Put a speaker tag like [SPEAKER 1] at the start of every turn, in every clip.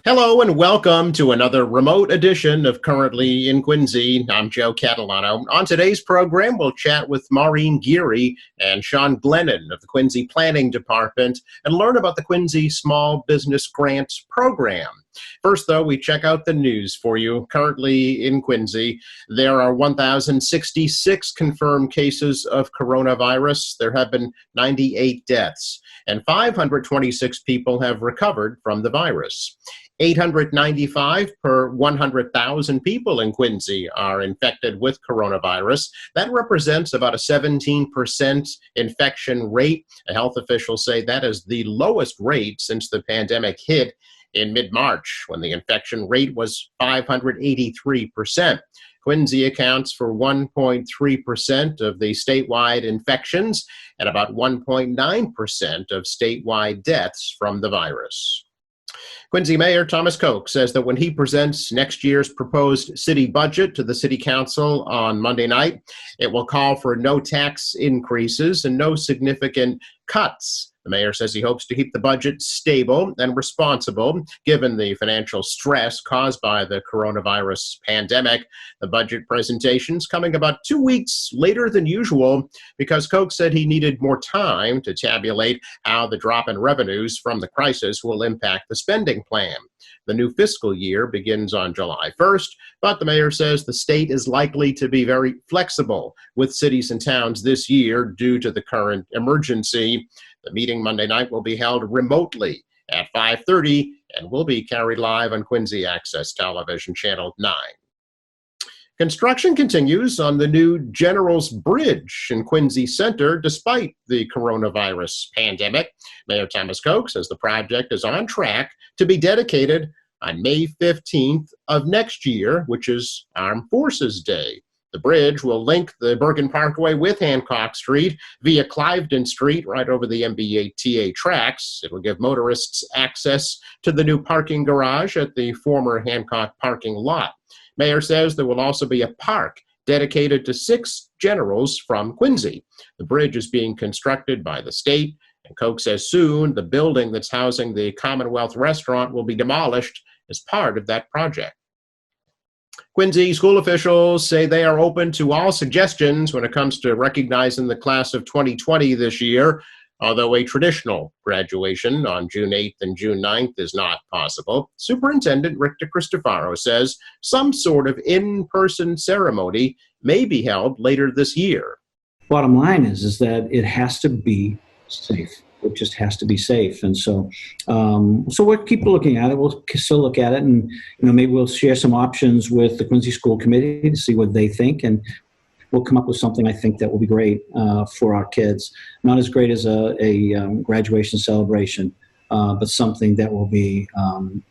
[SPEAKER 1] Hello and welcome to another remote edition of Currently in Quincy. I'm Joe Catalano. On today's program, we'll chat with Maureen Geary and Sean Glennon of the Quincy Planning Department and learn about the Quincy Small Business Grants Program. First, though, we check out the news for you. Currently in Quincy, there are 1,066 confirmed cases of coronavirus. There have been 98 deaths, and 526 people have recovered from the virus. 895 per 100,000 people in Quincy are infected with coronavirus. That represents about a 17% infection rate. Health officials say that is the lowest rate since the pandemic hit in mid-March, when the infection rate was 583%. Quincy accounts for 1.3% of the statewide infections and about 1.9% of statewide deaths from the virus. Quincy Mayor Thomas Koch says that when he presents next year's proposed city budget to the City Council on Monday night, it will call for no tax increases and no significant cuts. The mayor says he hopes to keep the budget stable and responsible, given the financial stress caused by the coronavirus pandemic. The budget presentation's coming about 2 weeks later than usual because Koch said he needed more time to tabulate how the drop in revenues from the crisis will impact the spending plan. The new fiscal year begins on July 1st, but the mayor says the state is likely to be very flexible with cities and towns this year due to the current emergency. The meeting Monday night will be held remotely at 5:30 and will be carried live on Quincy Access Television Channel 9. Construction continues on the new General's Bridge in Quincy Center despite the coronavirus pandemic. Mayor Thomas Koch says the project is on track to be dedicated on May 15th of next year, which is Armed Forces Day. The bridge will link the Bergen Parkway with Hancock Street via Cliveden Street right over the MBTA tracks. It will give motorists access to the new parking garage at the former Hancock parking lot. Mayor says there will also be a park dedicated to 6 generals from Quincy. The bridge is being constructed by the state, and Koch says soon the building that's housing the Commonwealth Restaurant will be demolished as part of that project. Quincy school officials say they are open to all suggestions when it comes to recognizing the class of 2020 this year. Although a traditional graduation on June 8th and June 9th is not possible, Superintendent Rick DeCristofaro says some sort of in-person ceremony may be held later this year.
[SPEAKER 2] Bottom line is that it has to be safe. It just has to be safe. And so we'll keep looking at it. We'll still look at it, and maybe we'll share some options with the Quincy School Committee to see what they think, and we'll come up with something I think that will be great for our kids. Not as great as a graduation celebration, but something that will be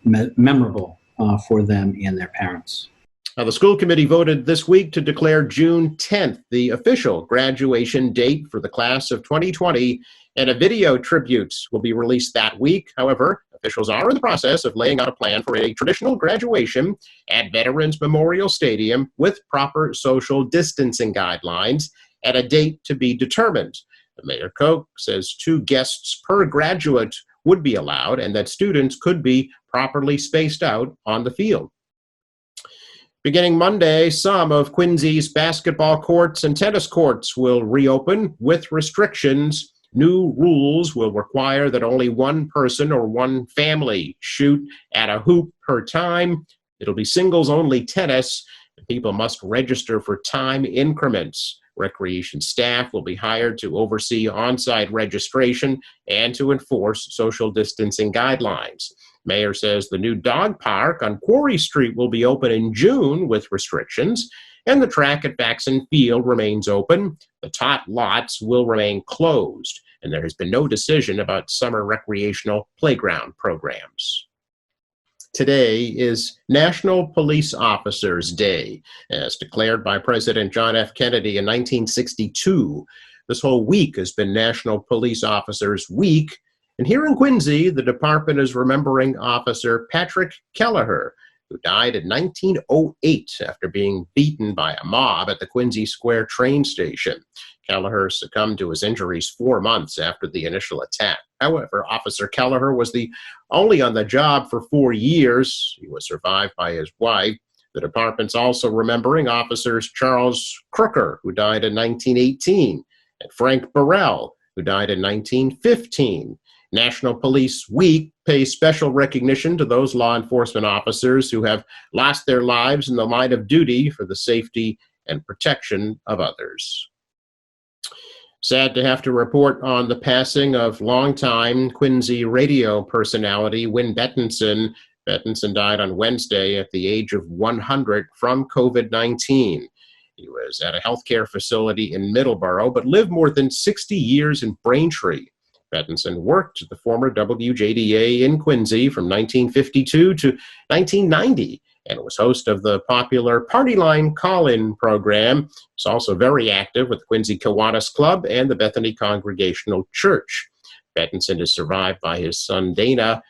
[SPEAKER 2] memorable for them and their parents.
[SPEAKER 1] Now, the school committee voted this week to declare June 10th the official graduation date for the class of 2020, and a video tribute will be released that week. However, officials are in the process of laying out a plan for a traditional graduation at Veterans Memorial Stadium with proper social distancing guidelines at a date to be determined. Mayor Koch says 2 guests per graduate would be allowed and that students could be properly spaced out on the field. Beginning Monday, some of Quincy's basketball courts and tennis courts will reopen with restrictions. New rules will require that only one person or one family shoot at a hoop per time. It'll be singles-only tennis, and people must register for time increments. Recreation staff will be hired to oversee on-site registration and to enforce social distancing guidelines. Mayor says the new dog park on Quarry Street will be open in June with restrictions, and the track at Faxon Field remains open. The tot lots will remain closed, and there has been no decision about summer recreational playground programs. Today is National Police Officers Day, as declared by President John F. Kennedy in 1962. This whole week has been National Police Officers Week, and here in Quincy, the department is remembering Officer Patrick Kelleher, who died in 1908 after being beaten by a mob at the Quincy Square train station. Kelleher succumbed to his injuries 4 months after the initial attack. However, Officer Kelleher was the only on the job for 4 years. He was survived by his wife. The department's also remembering officers Charles Crooker, who died in 1918, and Frank Burrell, who died in 1915. National Police Week pays special recognition to those law enforcement officers who have lost their lives in the line of duty for the safety and protection of others. Sad to have to report on the passing of longtime Quincy radio personality Win Bettinson. Bettinson died on Wednesday at the age of 100 from COVID-19. He was at a healthcare facility in Middleborough, but lived more than 60 years in Braintree. Bettinson worked at the former WJDA in Quincy from 1952 to 1990 and was host of the popular Party Line call-in program. He's also very active with the Quincy Kiwanis Club and the Bethany Congregational Church. Bettinson is survived by his son Dana,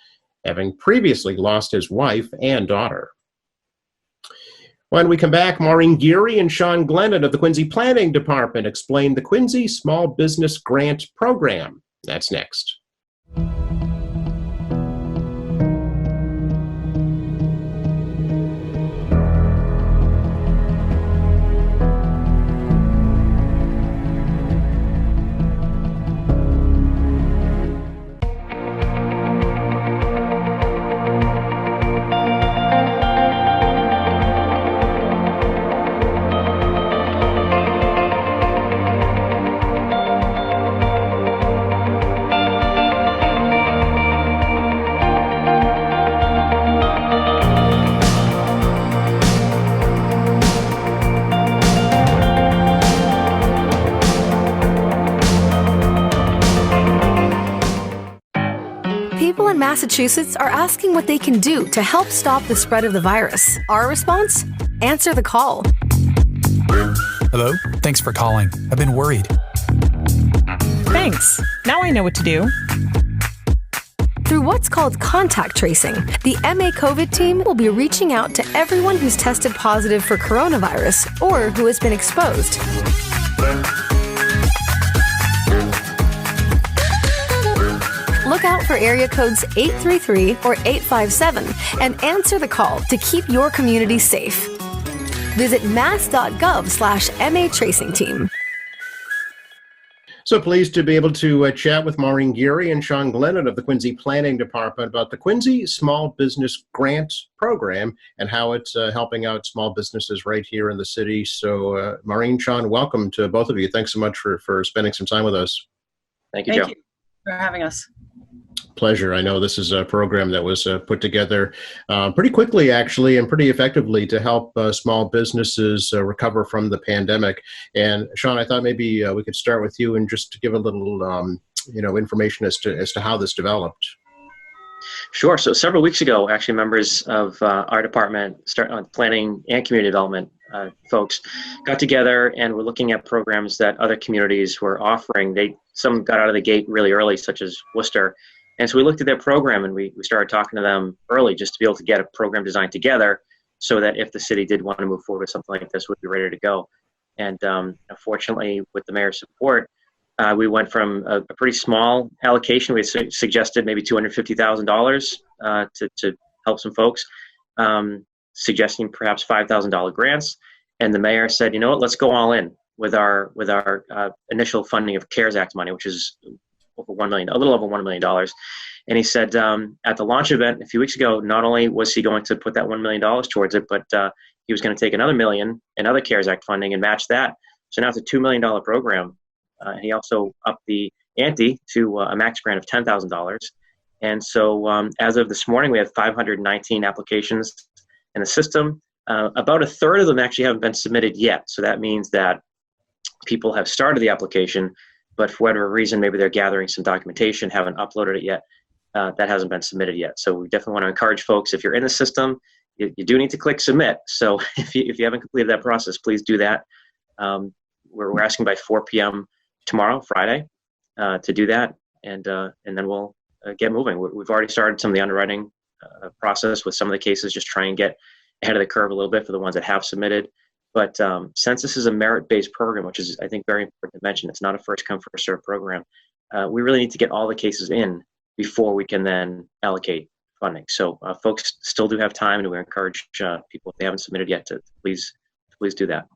[SPEAKER 1] having previously lost his wife and daughter. When we come back, Maureen Geary and Sean Glennon of the Quincy Planning Department explain the Quincy Small Business Grant Program. That's next.
[SPEAKER 3] People in Massachusetts are asking what they can do to help stop the spread of the virus. Our response? Answer the call.
[SPEAKER 4] Hello? Thanks for calling. I've been worried.
[SPEAKER 5] Thanks. Now I know what to do.
[SPEAKER 3] Through what's called contact tracing, the MA COVID team will be reaching out to everyone who's tested positive for coronavirus or who has been exposed. Look out for area codes 833 or 857 and answer the call to keep your community safe. Visit mass.gov/MA Tracing Team.
[SPEAKER 1] So pleased to be able to chat with Maureen Geary and Sean Glennon of the Quincy Planning Department about the Quincy Small Business Grant Program and how it's helping out small businesses right here in the city. So Maureen, Sean, welcome to both of you. Thanks so much for spending some time with us.
[SPEAKER 6] Thank you, Joe.
[SPEAKER 5] Thank you for having us.
[SPEAKER 1] Pleasure. I know this is a program that was put together pretty quickly, actually, and pretty effectively to help small businesses recover from the pandemic. And Sean, I thought maybe we could start with you and just to give a little, information as to how this developed.
[SPEAKER 6] Sure. So several weeks ago, actually, members of our department, planning and community development folks, got together and were looking at programs that other communities were offering. Some got out of the gate really early, such as Worcester. And so we looked at their program and we started talking to them early just to be able to get a program designed together so that if the city did want to move forward with something like this, we'd be ready to go. And fortunately, with the mayor's support, we went from a pretty small allocation. We had suggested maybe $250,000 to help some folks, suggesting perhaps $5,000 grants. And the mayor said, you know what, let's go all in with our initial funding of CARES Act money, which is a little over $1 million. And he said at the launch event a few weeks ago, not only was he going to put that $1 million towards it, but he was going to take another $1 million in other CARES Act funding and match that. So now it's a $2 million program. He also upped the ante to a max grant of $10,000. And so as of this morning, we have 519 applications in the system. About a third of them actually haven't been submitted yet. So that means that people have started the application, but for whatever reason, maybe they're gathering some documentation, haven't uploaded it yet. That hasn't been submitted yet. So we definitely want to encourage folks, if you're in the system, you do need to click submit. So if you haven't completed that process, please do that. We're asking by 4 p.m. tomorrow, Friday, to do that, and then we'll get moving. We've already started some of the underwriting process with some of the cases, just try and get ahead of the curve a little bit for the ones that have submitted. But since this is a merit-based program, which is, I think, very important to mention, it's not a first-come, first-served program. we really need to get all the cases in before we can then allocate funding. So folks still do have time, and we encourage people, if they haven't submitted yet, to please do that.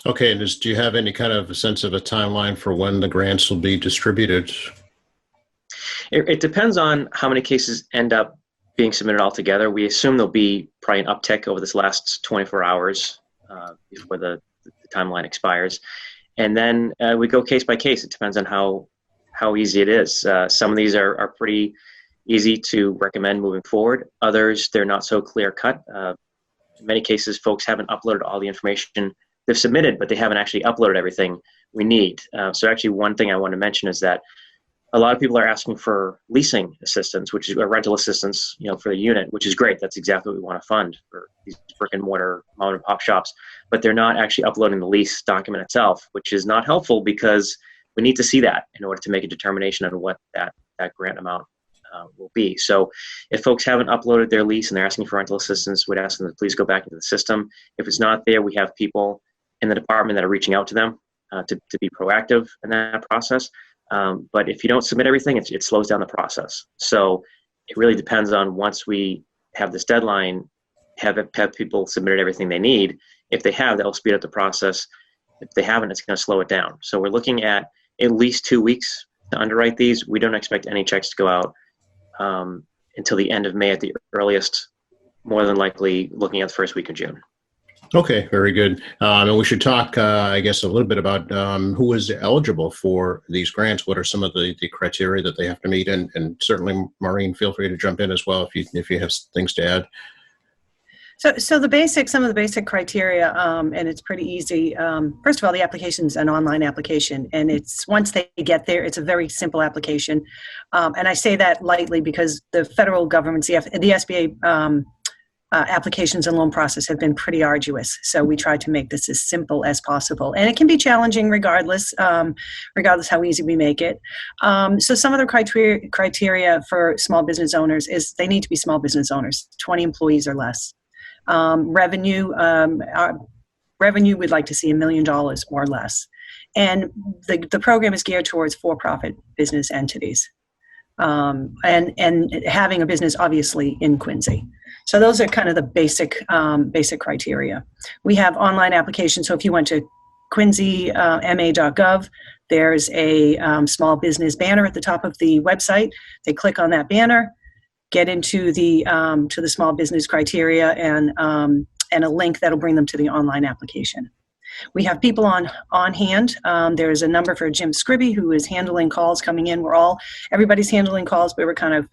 [SPEAKER 1] Okay, and do you have any kind of a sense of a timeline for when the grants will be distributed?
[SPEAKER 6] It depends on how many cases end up being submitted altogether. We assume there'll be probably an uptick over this last 24 hours before the timeline expires. And then we go case by case. It depends on how easy it is. Some of these are pretty easy to recommend moving forward. Others, they're not so clear cut. In many cases, folks haven't uploaded all the information they've submitted, but they haven't actually uploaded everything we need. So actually, one thing I want to mention is that a lot of people are asking for leasing assistance, which is a rental assistance, for the unit, which is great. That's exactly what we want to fund for these brick and mortar mom and pop shops. But they're not actually uploading the lease document itself, which is not helpful because we need to see that in order to make a determination on what that grant amount will be. So if folks haven't uploaded their lease and they're asking for rental assistance, we'd ask them to please go back into the system. If it's not there, we have people in the department that are reaching out to them to be proactive in that process. But if you don't submit everything, it slows down the process. So it really depends on, once we have this deadline, have people submitted everything they need. If they have, that'll speed up the process. If they haven't, it's going to slow it down. So we're looking at least 2 weeks to underwrite these. We don't expect any checks to go out until the end of May at the earliest, more than likely looking at the first week of June.
[SPEAKER 1] Okay, very good. And we should talk, I guess, a little bit about who is eligible for these grants. What are some of the criteria that they have to meet? And certainly, Maureen, feel free to jump in as well if you have things to add.
[SPEAKER 5] So some of the basic criteria, and it's pretty easy. First of all, the application's an online application, and once they get there, it's a very simple application. And I say that lightly because the federal government's, the SBA applications and loan process have been pretty arduous. So we try to make this as simple as possible. And it can be challenging regardless how easy we make it. So some of the criteria for small business owners is they need to be small business owners, 20 employees or less. Revenue, we'd like to see $1 million or less. And the program is geared towards for-profit business entities. And having a business, obviously, in Quincy. So those are kind of the basic criteria. We have online applications. So if you went to quincyma.gov, there's a small business banner at the top of the website. They click on that banner, get into the to the small business criteria, and a link that'll bring them to the online application. We have people on hand. There's a number for Jim Scribby, who is handling calls coming in. Everybody's handling calls, but we're kind of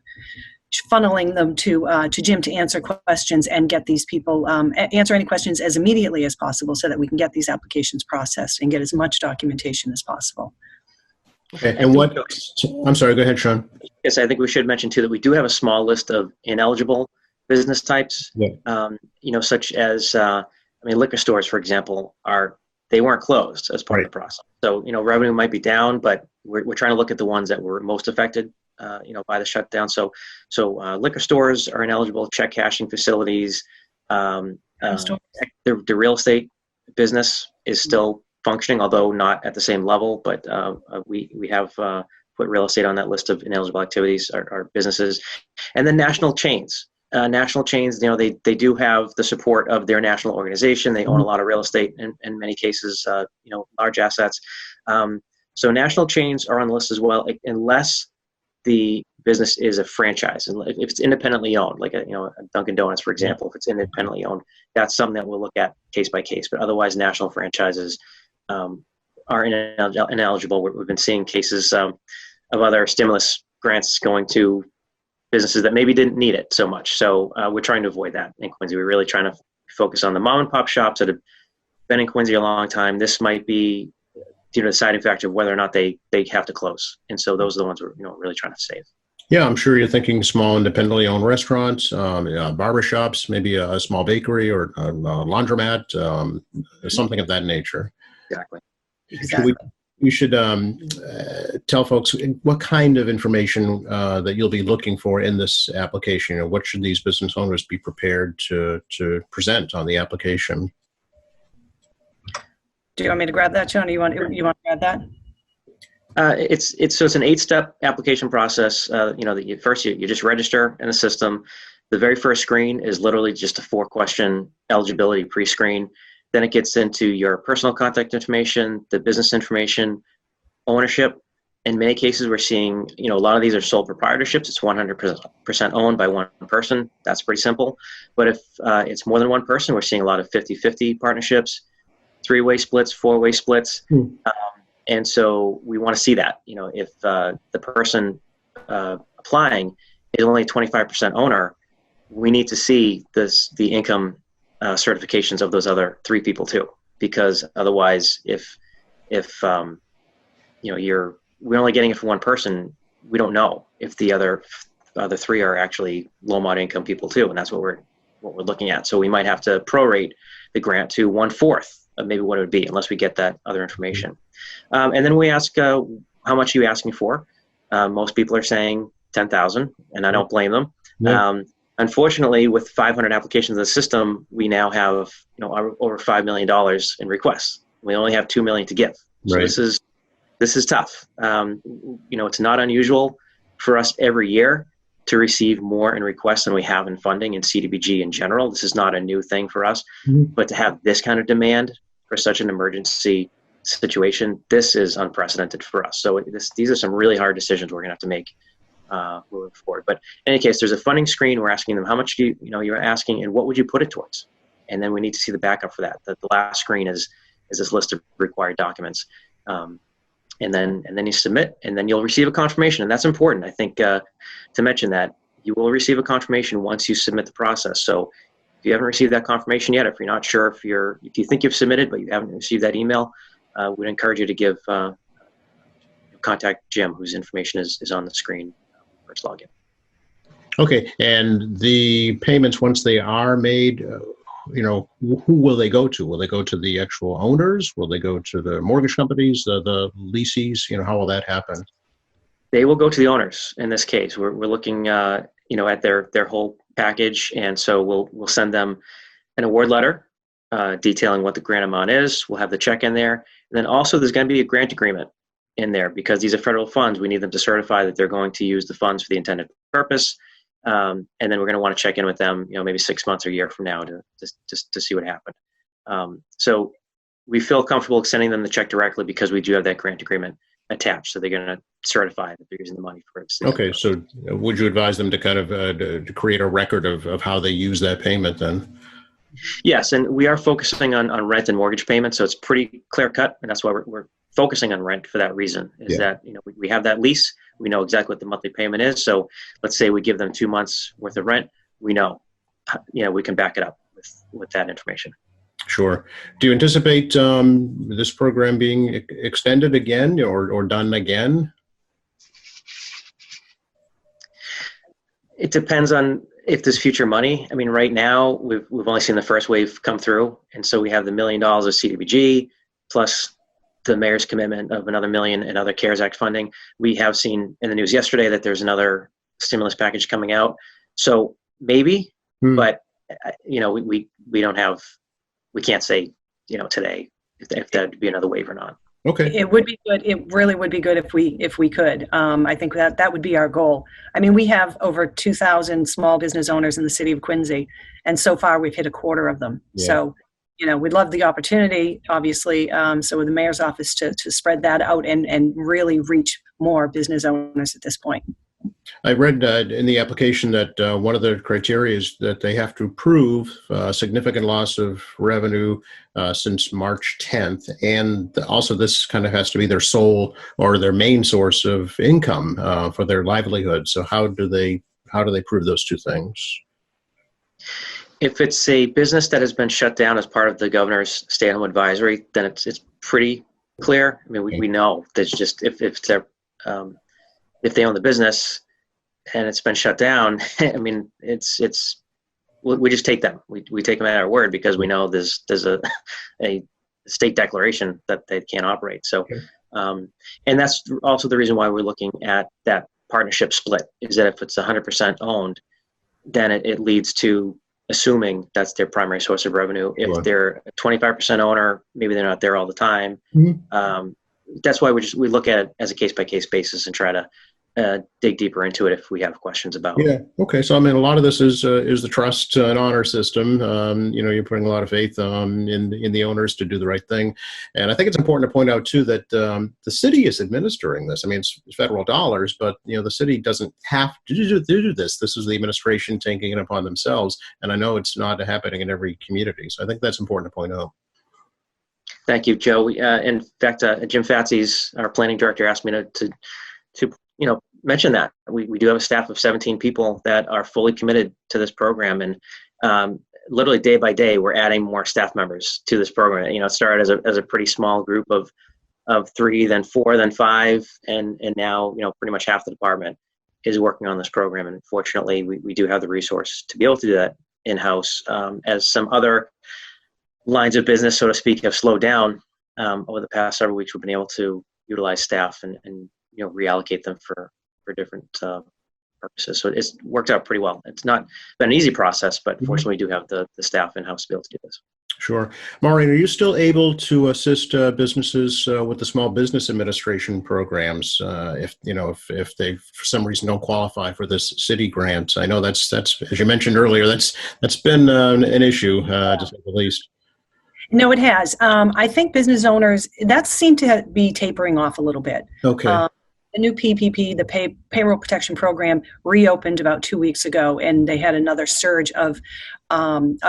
[SPEAKER 5] funneling them to Jim to answer questions and get these people answer any questions as immediately as possible, so that we can get these applications processed and get as much documentation as possible.
[SPEAKER 1] Okay, and I'm sorry, go ahead, Sean.
[SPEAKER 6] Yes, I think we should mention too that we do have a small list of ineligible business types.
[SPEAKER 1] Yeah.
[SPEAKER 6] Such as liquor stores, for example, they weren't closed as part of the process. So revenue might be down, but we're trying to look at the ones that were most affected by the shutdown. So liquor stores are ineligible, check cashing facilities. The real estate business is still functioning, although not at the same level, but we have put real estate on that list of ineligible activities, our businesses. And then national chains. National chains, they do have the support of their national organization. They own a lot of real estate, and in many cases, large assets. So national chains are on the list as well, unless the business is a franchise. And if it's independently owned, like a Dunkin' Donuts, for example, if it's independently owned, that's something that we'll look at case by case. But otherwise, national franchises are ineligible. We've been seeing cases of other stimulus grants going to businesses that maybe didn't need it so much. So we're trying to avoid that in Quincy. We're really trying to focus on the mom and pop shops that have been in Quincy a long time. This might be the deciding factor of whether or not they have to close. And so those are the ones we're really trying to save.
[SPEAKER 1] Yeah, I'm sure you're thinking small independently owned restaurants, barbershops, maybe a small bakery or a laundromat, something of that nature.
[SPEAKER 6] Exactly.
[SPEAKER 1] We should tell folks what kind of information that you'll be looking for in this application. What should these business owners be prepared to present on the application?
[SPEAKER 5] Do you want me to grab that, John? Or you want to grab that?
[SPEAKER 6] It's an 8-step application process. First you just register in the system. The very first screen is literally just a 4-question eligibility pre-screen. Then it gets into your personal contact information, the business information, ownership. In many cases, we're seeing, a lot of these are sole proprietorships. It's 100% owned by one person. That's pretty simple. But if it's more than one person, we're seeing a lot of 50-50 partnerships, 3-way splits, 4-way splits. And so we want to see that. If the person applying is only 25% owner, we need to see the income certifications of those other 3 people too, because otherwise, if we're only getting it for one person, we don't know if the other 3 are actually low moderate income people too, and that's what we're looking at. So we might have to prorate the grant to 1/4 of maybe what it would be, unless we get that other information. And then we ask, how much are you asking for? Most people are saying 10,000, and I don't blame them.
[SPEAKER 2] Yeah.
[SPEAKER 6] Unfortunately, with 500 applications in the system, we now have over $5 million in requests. We only have $2 million to give. So
[SPEAKER 1] Right.
[SPEAKER 6] this is tough. It's not unusual for us every year to receive more in requests than we have in funding in CDBG in general. This is not a new thing for us, but to have this kind of demand for such an emergency situation, this is unprecedented for us. So these are some really hard decisions we're going to have to make moving forward. But in any case, there's a funding screen. We're asking them how much you're asking and what would you put it towards? And then we need to see the backup for that. The last screen is this list of required documents. And then you submit, and then you'll receive a confirmation. And that's important, I think, to mention that you will receive a confirmation once you submit the process. So if you haven't received that confirmation yet, if you're not sure, if you think you've submitted but you haven't received that email, we'd encourage you to contact Jim, whose information is on the screen first login.
[SPEAKER 1] Okay, and the payments, once they are made, who will they go to? Will they go to the actual owners? Will they go to the mortgage companies, the leases? How will that happen?
[SPEAKER 6] They will go to the owners in this case. We're looking, at their whole package, and so we'll send them an award letter detailing what the grant amount is. We'll have the check in there, and then also there's going to be a grant agreement in there because these are federal funds. We need them to certify that they're going to use the funds for the intended purpose. And then we're going to want to check in with them, maybe 6 months or a year from now to see what happened. So we feel comfortable sending them the check directly because we do have that grant agreement attached. So they're going to certify that they're using the money for it.
[SPEAKER 1] Okay, so would you advise them to kind of to create a record of how they use that payment then?
[SPEAKER 6] Yes, and we are focusing on rent and mortgage payments, so it's pretty clear cut, and that's why we're focusing on rent for that reason. That we have that lease, we know exactly what the monthly payment is. So let's say we give them 2 months worth of rent, we know, we can back it up with that information.
[SPEAKER 1] Sure. Do you anticipate this program being extended again or done again?
[SPEAKER 6] It depends on if there's future money. I mean, right now we've only seen the first wave come through, and so we have the $1 million of CDBG plus the mayor's commitment of another $1 million in other CARES Act funding. We have seen in the news yesterday that there's another stimulus package coming out. So maybe, but we don't have. We can't say today if that'd be another wave or not.
[SPEAKER 1] Okay.
[SPEAKER 5] It would be good. It really would be good if we could. I think that would be our goal. I mean, we have over 2,000 small business owners in the city of Quincy, and so far we've hit a quarter of them.
[SPEAKER 1] Yeah.
[SPEAKER 5] So, we'd love the opportunity, obviously. So with the mayor's office to spread that out and really reach more business owners at this point.
[SPEAKER 1] I read in the application that one of the criteria is that they have to prove significant loss of revenue since March 10th. And also this kind of has to be their sole or their main source of income for their livelihood. So how do they prove those two things?
[SPEAKER 6] If it's a business that has been shut down as part of the governor's stay-at-home advisory, then it's pretty clear. I mean, we know that's just if they own the business and it's been shut down, I mean, we just take them. We take them at our word because we know there's a state declaration that they can't operate. So, and that's also the reason why we're looking at that partnership split, is that if it's 100% owned, then it leads to assuming that's their primary source of revenue. If they're a 25% owner, maybe they're not there all the time. that's why we look at it as a case-by-case basis and try to dig deeper into it if we have questions about.
[SPEAKER 1] Yeah. Okay. So I mean, a lot of this is the trust and honor system. You're putting a lot of faith in the owners to do the right thing, and I think it's important to point out too that the city is administering this. I mean, it's federal dollars, but the city doesn't have to do this. This is the administration taking it upon themselves, and I know it's not happening in every community. So I think that's important to point out.
[SPEAKER 6] Thank you, Joe. In fact, Jim Fatsis, our planning director, asked me to mention that we do have a staff of 17 people that are fully committed to this program, and literally day by day we're adding more staff members to this program. It started as a pretty small group of 3, then 4, then 5, and now pretty much half the department is working on this program. And fortunately, we do have the resource to be able to do that in-house, as some other lines of business, so to speak, have slowed down over the past several weeks. We've been able to utilize staff and reallocate them for different purposes. So it's worked out pretty well. It's not been an easy process, but fortunately we do have the staff in-house to be able to do this.
[SPEAKER 1] Sure. Maureen, are you still able to assist businesses with the Small Business Administration programs if they for some reason don't qualify for this city grant? I know that's as you mentioned earlier, that's been an issue to say the least.
[SPEAKER 5] No, it has. I think business owners, that seemed to be tapering off a little bit.
[SPEAKER 1] Okay.
[SPEAKER 5] The new PPP, the Payroll Protection Program, reopened about 2 weeks ago, and they had another surge of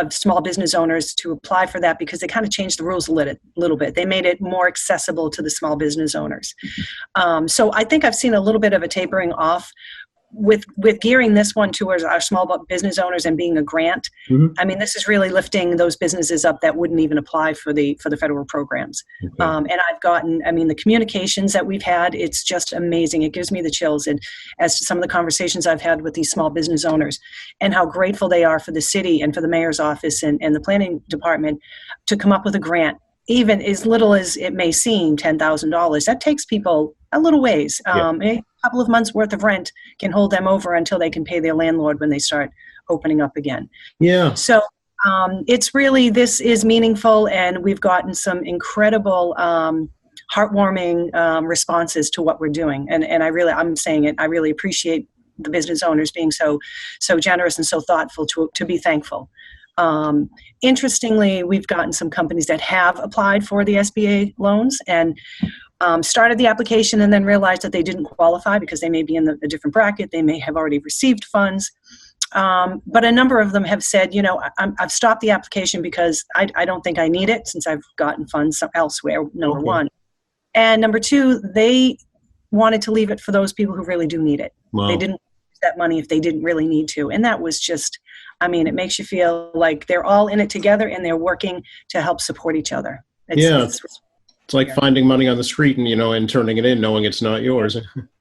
[SPEAKER 5] small business owners to apply for that because they kind of changed the rules a little bit. They made it more accessible to the small business owners. So I think I've seen a little bit of a tapering off with gearing this one towards our small business owners and being a grant.
[SPEAKER 1] Mm-hmm.
[SPEAKER 5] I mean, this is really lifting those businesses up that wouldn't even apply for the federal programs.
[SPEAKER 1] Okay.
[SPEAKER 5] And I've gotten, the communications that we've had, it's just amazing. It gives me the chills. And as to some of the conversations I've had with these small business owners and how grateful they are for the city and for the mayor's office and the planning department to come up with a grant, even as little as it may seem, $10,000, that takes people a little ways. A couple of months worth of rent can hold them over until they can pay their landlord when they start opening up again.
[SPEAKER 1] Yeah.
[SPEAKER 5] So it's really, this is meaningful, and we've gotten some incredible heartwarming responses to what we're doing. And I'm saying it, I really appreciate the business owners being so generous and so thoughtful to be thankful. Interestingly, we've gotten some companies that have applied for the SBA loans and started the application and then realized that they didn't qualify because they may be in a different bracket. They may have already received funds. But a number of them have said, I've stopped the application because I don't think I need it since I've gotten funds elsewhere, number one. And number two, they wanted to leave it for those people who really do need it.
[SPEAKER 1] Wow.
[SPEAKER 5] They didn't use that money if they didn't really need to. And that was just, it makes you feel like they're all in it together and they're working to help support each other.
[SPEAKER 1] It's like finding money on the street and turning it in knowing it's not yours.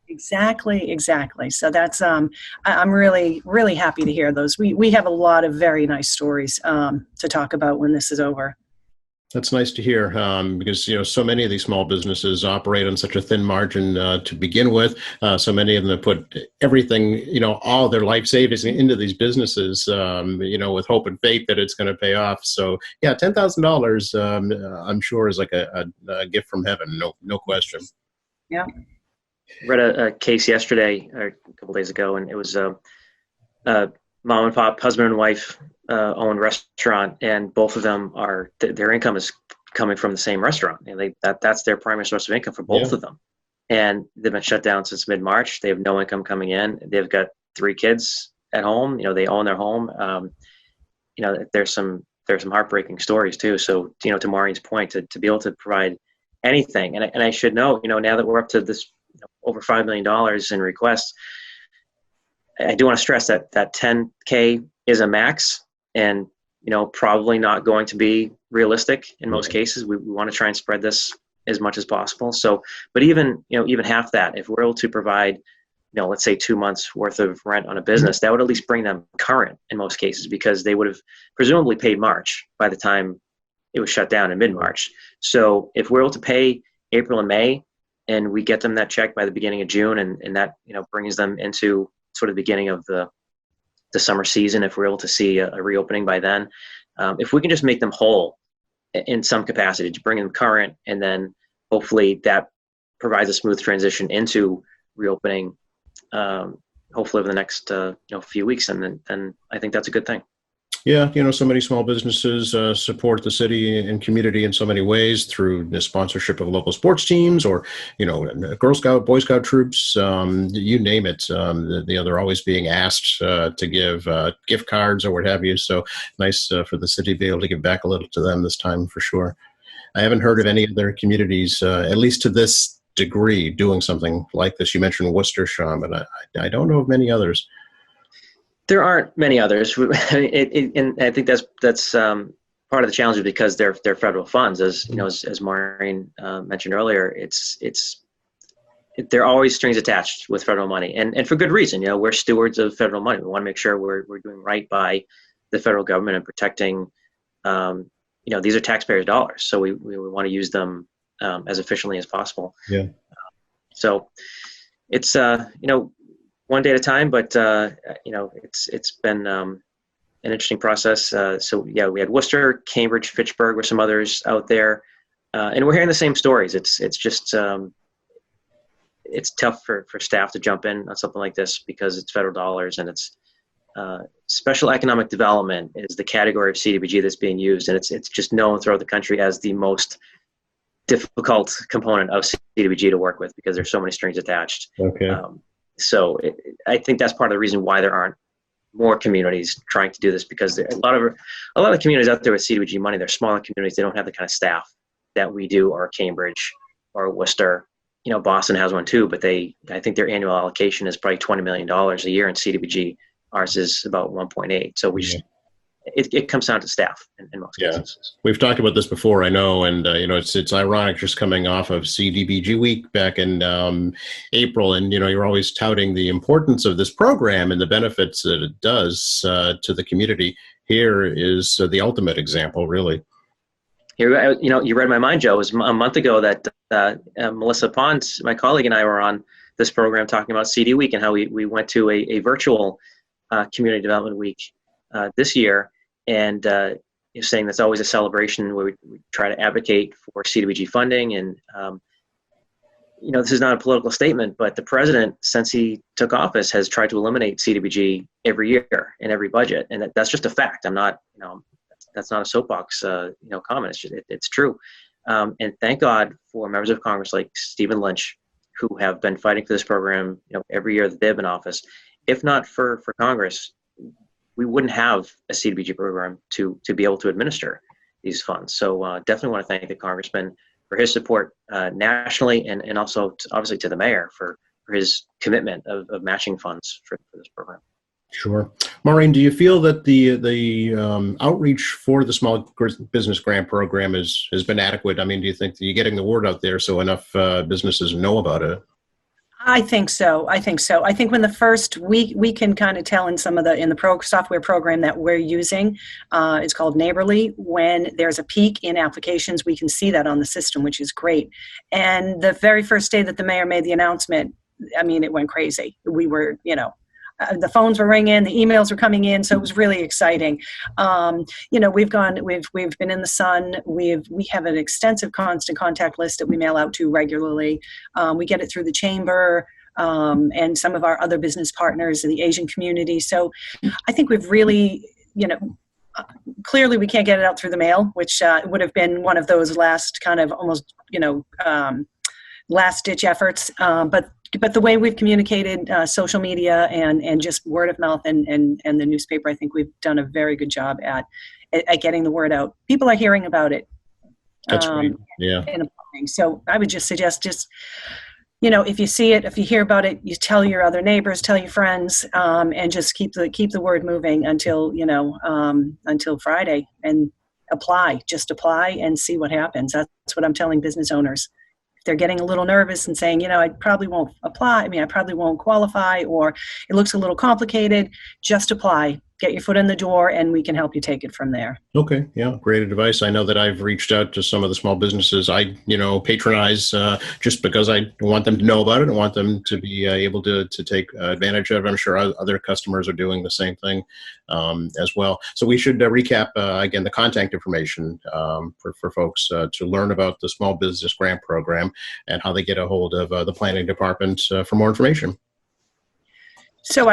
[SPEAKER 5] Exactly. So that's, I'm really, really happy to hear those. We have a lot of very nice stories to talk about when this is over.
[SPEAKER 1] That's nice to hear because, so many of these small businesses operate on such a thin margin to begin with. So many of them have put everything, all their life savings into these businesses, with hope and faith that it's going to pay off. So, yeah, $10,000, I'm sure, is like a gift from heaven. No question.
[SPEAKER 5] Yeah.
[SPEAKER 6] I read a case yesterday or a couple days ago, and it was a mom and pop, husband and wife owned restaurant, and both of them their income is coming from the same restaurant, and that's their primary source of income for both of them. And they've been shut down since mid-March. They have no income coming in. They've got 3 kids at home. They own their home. There's some heartbreaking stories too. So to Maureen's point, to be able to provide anything, and I should know, now that we're up to this over $5 million in requests, I do want to stress that $10K is a max, and probably not going to be realistic in most cases. We want to try and spread this as much as possible. So, but even half that, if we're able to provide, let's say 2 months worth of rent on a business, that would at least bring them current in most cases, because they would have presumably paid March by the time it was shut down in mid-March. So if we're able to pay April and May, and we get them that check by the beginning of June, and that brings them into sort of the beginning of the summer season, if we're able to see a reopening by then, if we can just make them whole in some capacity to bring them current, and then hopefully that provides a smooth transition into reopening, hopefully over the next few weeks, and then I think that's a good thing.
[SPEAKER 1] Yeah, so many small businesses support the city and community in so many ways through the sponsorship of local sports teams or, Girl Scout, Boy Scout troops, you name it. They're always being asked to give gift cards or what have you. So nice for the city to be able to give back a little to them this time for sure. I haven't heard of any other communities, at least to this degree, doing something like this. You mentioned Worcester, Sean, but I don't know of many others.
[SPEAKER 6] There aren't many others, and I think that's part of the challenge because they're federal funds, as Maureen mentioned earlier. There are always strings attached with federal money, and for good reason. We're stewards of federal money. We want to make sure we're doing right by the federal government and protecting. These are taxpayers' dollars, so we want to use them as efficiently as possible.
[SPEAKER 1] Yeah.
[SPEAKER 6] So it's one day at a time, but it's been an interesting process. So yeah, we had Worcester, Cambridge, Fitchburg, with some others out there, and we're hearing the same stories. It's just it's tough for staff to jump in on something like this because it's federal dollars, and it's special economic development is the category of CDBG that's being used, and it's just known throughout the country as the most difficult component of CDBG to work with because there's so many strings attached.
[SPEAKER 1] Okay.
[SPEAKER 6] So I think that's part of the reason why there aren't more communities trying to do this, because a lot of communities out there with CDBG money, they're smaller communities. They don't have the kind of staff that we do, or Cambridge or Worcester. Boston has one too, but I think their annual allocation is probably $20 million a year in CDBG. Ours is about 1.8. So it comes down to staff in most cases.
[SPEAKER 1] We've talked about this before, I know, and it's ironic just coming off of CDBG week back in April, and you're always touting the importance of this program and the benefits that it does to the community. Here is the ultimate example, really.
[SPEAKER 6] Here, you read my mind, Joe. It was a month ago that Melissa Pons, my colleague, and I were on this program talking about CD Week and how we went to a virtual community development week this year. And you're saying that's always a celebration where we try to advocate for CDBG funding. And, this is not a political statement, but the president, since he took office, has tried to eliminate CDBG every year in every budget. And that's just a fact. I'm not, that's not a soapbox, comment. It's true. And thank God for members of Congress like Stephen Lynch, who have been fighting for this program, every year that they've been in office. If not for Congress, we wouldn't have a CDBG program to be able to administer these funds. So definitely want to thank the congressman for his support nationally, and also obviously to the mayor for his commitment of matching funds for this program.
[SPEAKER 1] Sure. Maureen, do you feel that the outreach for the Small Business Grant Program has been adequate? I mean, do you think that you're getting the word out there so enough businesses know about it?
[SPEAKER 5] I think so. I think when the first we can kind of tell in some of in the software program that we're using, it's called Neighborly. When there's a peak in applications, we can see that on the system, which is great. And the very first day that the mayor made the announcement, I mean, it went crazy. We were, the phones were ringing, the emails were coming in, so it was really exciting. We've been in the Sun. We have an extensive constant contact list that we mail out to regularly. We get it through the chamber and some of our other business partners in the Asian community. So I think we've really, clearly we can't get it out through the mail, which would have been one of those last kind of almost, last ditch efforts. But the way we've communicated social media and just word of mouth and the newspaper, I think we've done a very good job at getting the word out. People are hearing about it.
[SPEAKER 1] That's great. Yeah.
[SPEAKER 5] So I would just suggest if you see it, if you hear about it, you tell your other neighbors, tell your friends, and just keep the word moving until Friday, and apply and see what happens. That's what I'm telling business owners. They're getting a little nervous and saying, I probably won't apply. I probably won't qualify, or it looks a little complicated. Just apply get your foot in the door, and we can help you take it from there.
[SPEAKER 1] Okay, yeah, great advice. I know that I've reached out to some of the small businesses I, patronize just because I want them to know about it and want them to be able to take advantage of it. I'm sure other customers are doing the same thing as well. So we should recap again the contact information for folks to learn about the Small Business Grant Program and how they get a hold of the planning department for more information.
[SPEAKER 5] So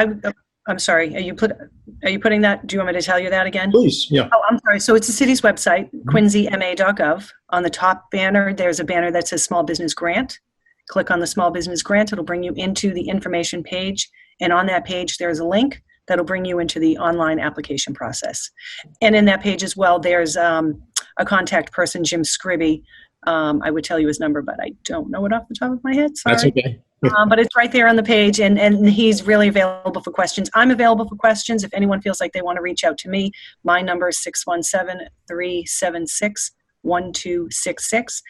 [SPEAKER 5] I'm sorry. Are you putting that? Do you want me to tell you that again?
[SPEAKER 1] Please, yeah.
[SPEAKER 5] Oh, I'm sorry. So it's the city's website, quincyma.gov. On the top banner, there's a banner that says Small Business Grant. Click on the Small Business Grant. It'll bring you into the information page. And on that page, there's a link that'll bring you into the online application process. And in that page as well, there's a contact person, Jim Scribby. I would tell you his number, but I don't know it off the top of my head. Sorry.
[SPEAKER 1] That's okay.
[SPEAKER 5] But it's right there on the page, and he's really available for questions. I'm available for questions. If anyone feels like they want to reach out to me, my number is 617-376-1266.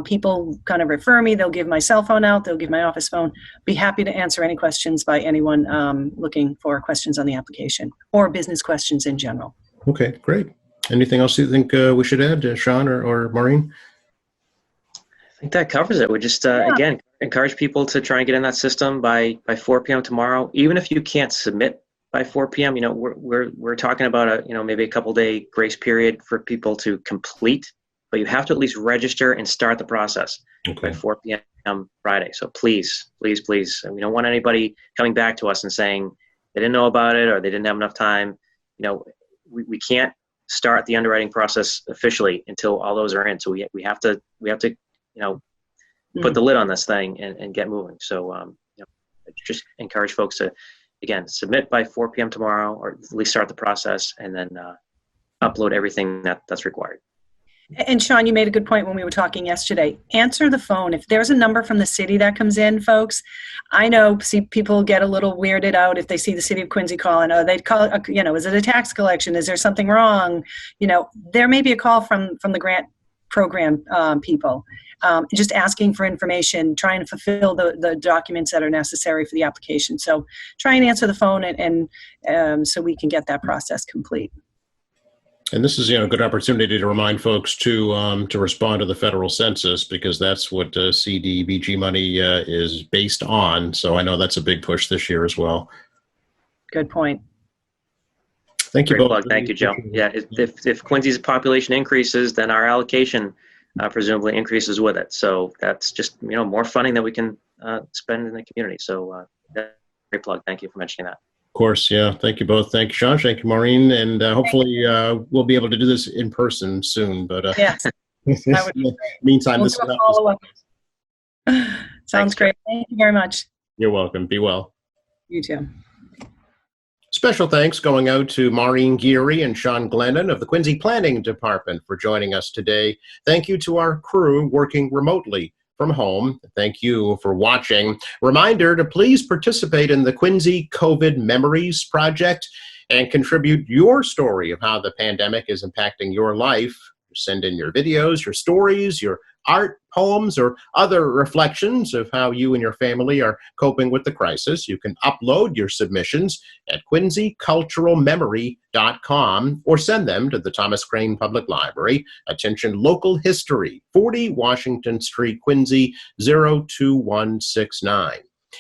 [SPEAKER 5] People kind of refer me. They'll give my cell phone out. They'll give my office phone. Be happy to answer any questions by anyone looking for questions on the application or business questions in general.
[SPEAKER 1] Okay, great. Anything else you think we should add, Sean or Maureen?
[SPEAKER 6] I think that covers it. We just, again, encourage people to try and get in that system by 4 p.m. tomorrow. Even if you can't submit by 4 p.m., we're talking about maybe a couple day grace period for people to complete, but you have to at least register and start the process by 4 p.m. Friday. So please, please, please, we don't want anybody coming back to us and saying they didn't know about it or they didn't have enough time. We can't start the underwriting process officially until all those are in. So we have to put the lid on this thing and get moving. So just encourage folks to, again, submit by 4 p.m. tomorrow, or at least start the process, and then upload everything that's required.
[SPEAKER 5] And Sean, you made a good point when we were talking yesterday. Answer the phone. If there's a number from the city that comes in, folks, I know people get a little weirded out if they see the city of Quincy calling. Oh, they'd call, is it a tax collection? Is there something wrong? There may be a call from the grant program people, just asking for information, trying to fulfill the documents that are necessary for the application. So try and answer the phone and so we can get that process complete.
[SPEAKER 1] And this is, a good opportunity to remind folks to respond to the federal census, because that's what CDBG money is based on. So I know that's a big push this year as well.
[SPEAKER 5] Good point.
[SPEAKER 1] Thank you
[SPEAKER 6] Great
[SPEAKER 1] both.
[SPEAKER 6] plug. Thank you, Joe. Yeah, if Quincy's population increases, then our allocation presumably increases with it. So that's just more funding that we can spend in the community. So great plug. Thank you for mentioning that.
[SPEAKER 1] Of course, yeah. Thank you both. Thank you, Sean. Thank you, Maureen. And hopefully we'll be able to do this in person soon. But
[SPEAKER 5] yes, that would be great.
[SPEAKER 1] Meantime,
[SPEAKER 5] We'll
[SPEAKER 1] this
[SPEAKER 5] do a follow-up. Sounds great. Thank you very much.
[SPEAKER 1] You're welcome. Be well.
[SPEAKER 5] You too.
[SPEAKER 1] Special thanks going out to Maureen Geary and Sean Glennon of the Quincy Planning Department for joining us today. Thank you to our crew working remotely from home. Thank you for watching. Reminder to please participate in the Quincy COVID Memories Project and contribute your story of how the pandemic is impacting your life. Send in your videos, your stories, your art, poems, or other reflections of how you and your family are coping with the crisis. You can upload your submissions at quincyculturalmemory.com or send them to the Thomas Crane Public Library. Attention Local History, 40 Washington Street, Quincy, 02169.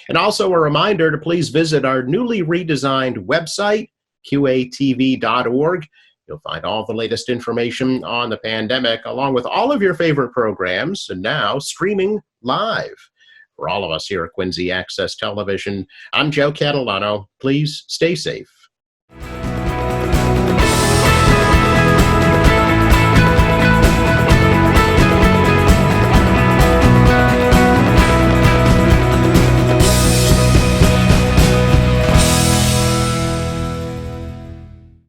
[SPEAKER 1] And also a reminder to please visit our newly redesigned website, qatv.org. You'll find all the latest information on the pandemic, along with all of your favorite programs, and now streaming live. For all of us here at Quincy Access Television, I'm Joe Catalano. Please stay safe.